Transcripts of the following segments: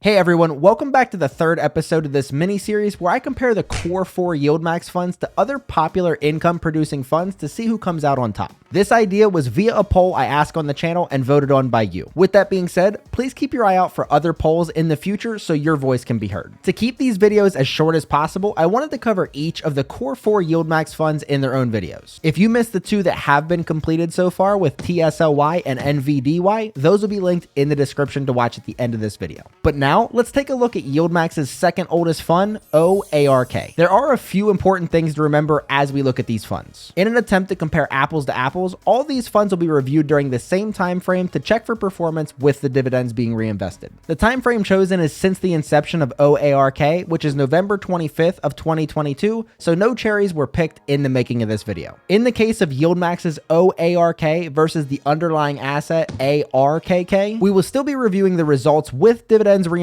Hey everyone, welcome back to the third episode of this mini-series where I compare the core 4 YieldMax funds to other popular income-producing funds to see who comes out on top. This idea was via a poll I asked on the channel and voted on by you. With that being said, please keep your eye out for other polls in the future so your voice can be heard. To keep these videos as short as possible, I wanted to cover each of the core 4 YieldMax funds in their own videos. If you missed the two that have been completed so far with TSLY and NVDY, those will be linked in the description to watch at the end of this video. But now, let's take a look at YieldMax's second oldest fund, OARK. There are a few important things to remember as we look at these funds. In an attempt to compare apples to apples, all these funds will be reviewed during the same time frame to check for performance with the dividends being reinvested. The time frame chosen is since the inception of OARK, which is November 25th of 2022, so no cherries were picked in the making of this video. In the case of YieldMax's OARK versus the underlying asset ARKK, we will still be reviewing the results with dividends reinvested.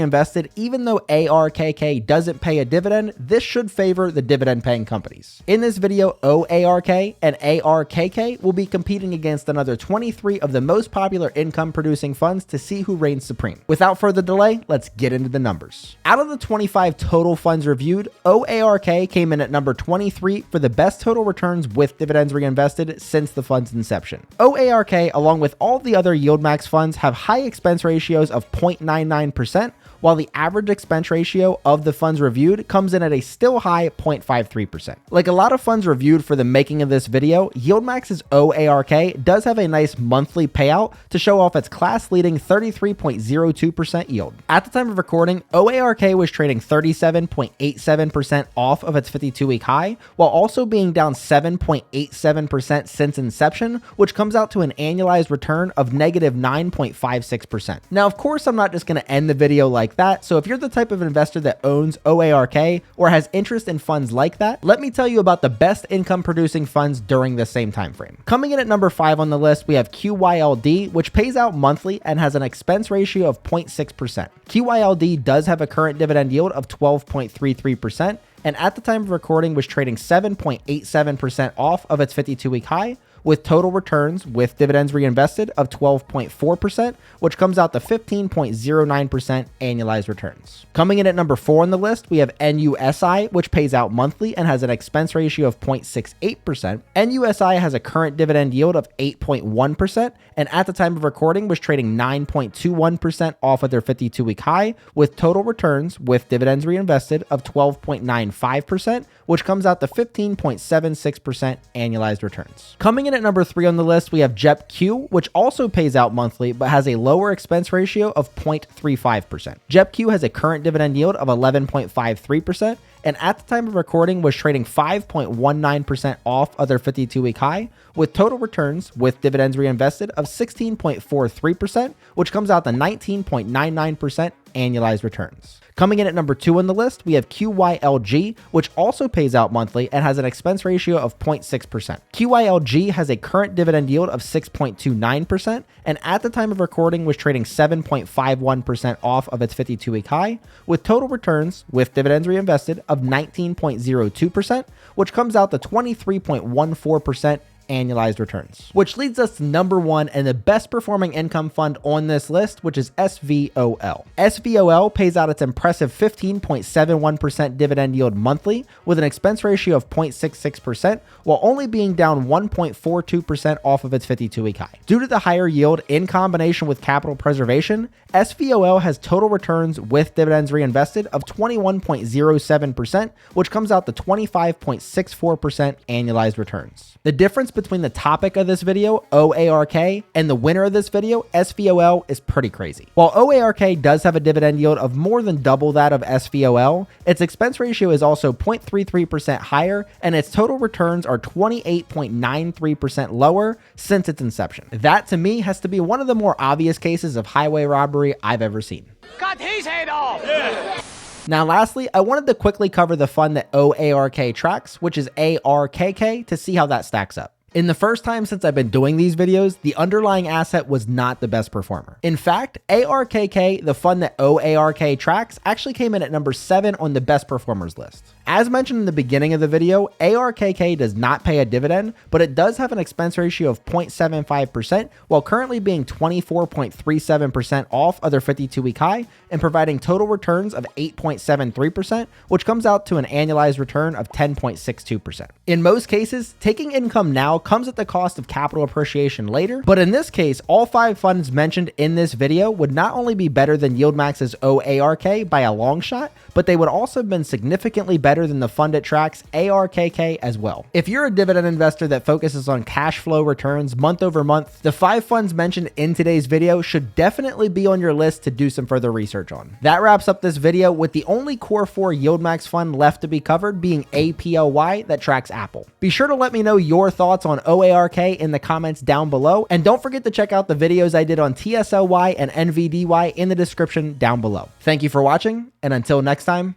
Even though ARKK doesn't pay a dividend, this should favor the dividend paying companies. In this video, OARK and ARKK will be competing against another 23 of the most popular income producing funds to see who reigns supreme. Without further delay, let's get into the numbers. Out of the 25 total funds reviewed, OARK came in at number 23 for the best total returns with dividends reinvested since the fund's inception. OARK, along with all the other YieldMax funds, have high expense ratios of 0.99%, while the average expense ratio of the funds reviewed comes in at a still high 0.53%. Like a lot of funds reviewed for the making of this video, YieldMax's OARK does have a nice monthly payout to show off its class-leading 33.02% yield. At the time of recording, OARK was trading 37.87% off of its 52-week high, while also being down 7.87% since inception, which comes out to an annualized return of negative 9.56%. Now, of course, I'm not just going to end the video like that, so if you're the type of investor that owns OARK or has interest in funds like that, let me tell you about the best income producing funds during the same time frame. Coming in at number 5 on the list, we have QYLD, which pays out monthly and has an expense ratio of 0.6%. QYLD does have a current dividend yield of 12.33%, and at the time of recording was trading 7.87% off of its 52-week high, with total returns with dividends reinvested of 12.4%, which comes out to 15.09% annualized returns. Coming in at number 4 on the list, we have NUSI, which pays out monthly and has an expense ratio of 0.68%. NUSI has a current dividend yield of 8.1%, and at the time of recording was trading 9.21% off of their 52-week high, with total returns with dividends reinvested of 12.95%, which comes out to 15.76% annualized returns. Coming in at number 3 on the list, we have JEPQ, which also pays out monthly but has a lower expense ratio of 0.35%. JEPQ has a current dividend yield of 11.53%, and at the time of recording was trading 5.19% off of their 52-week high, with total returns with dividends reinvested of 16.43%, which comes out to 19.99% annualized returns. Coming in at number 2 on the list, we have QYLG, which also pays out monthly and has an expense ratio of 0.6%. QYLG has a current dividend yield of 6.29%, and at the time of recording was trading 7.51% off of its 52-week high, with total returns with dividends reinvested of 19.02%, which comes out to 23.14% annualized returns. Which leads us to number 1 and the best performing income fund on this list, which is SVOL. SVOL pays out its impressive 15.71% dividend yield monthly with an expense ratio of 0.66%, while only being down 1.42% off of its 52-week high. Due to the higher yield in combination with capital preservation, SVOL has total returns with dividends reinvested of 21.07%, which comes out to 25.64% annualized returns. The difference between the topic of this video, OARK, and the winner of this video, SVOL, is pretty crazy. While OARK does have a dividend yield of more than double that of SVOL, its expense ratio is also 0.33% higher, and its total returns are 28.93% lower since its inception. That, to me, has to be one of the more obvious cases of highway robbery I've ever seen. Cut his head off! Yeah. Now, lastly, I wanted to quickly cover the fund that OARK tracks, which is ARKK, to see how that stacks up. In the first time since I've been doing these videos, the underlying asset was not the best performer. In fact, ARKK, the fund that OARK tracks, actually came in at number 7 on the best performers list. As mentioned in the beginning of the video, ARKK does not pay a dividend, but it does have an expense ratio of 0.75% while currently being 24.37% off of their 52-week high and providing total returns of 8.73%, which comes out to an annualized return of 10.62%. In most cases, taking income now comes at the cost of capital appreciation later, but in this case, all 5 funds mentioned in this video would not only be better than YieldMax's OARK by a long shot, but they would also have been significantly better than the fund it tracks, ARKK, as well. If you're a dividend investor that focuses on cash flow returns month over month, the 5 funds mentioned in today's video should definitely be on your list to do some further research on. That wraps up this video with the only Core 4 YieldMax fund left to be covered being APLY that tracks Apple. Be sure to let me know your thoughts on OARK in the comments down below, and don't forget to check out the videos I did on TSLY and NVDY in the description down below. Thank you for watching, and until next time,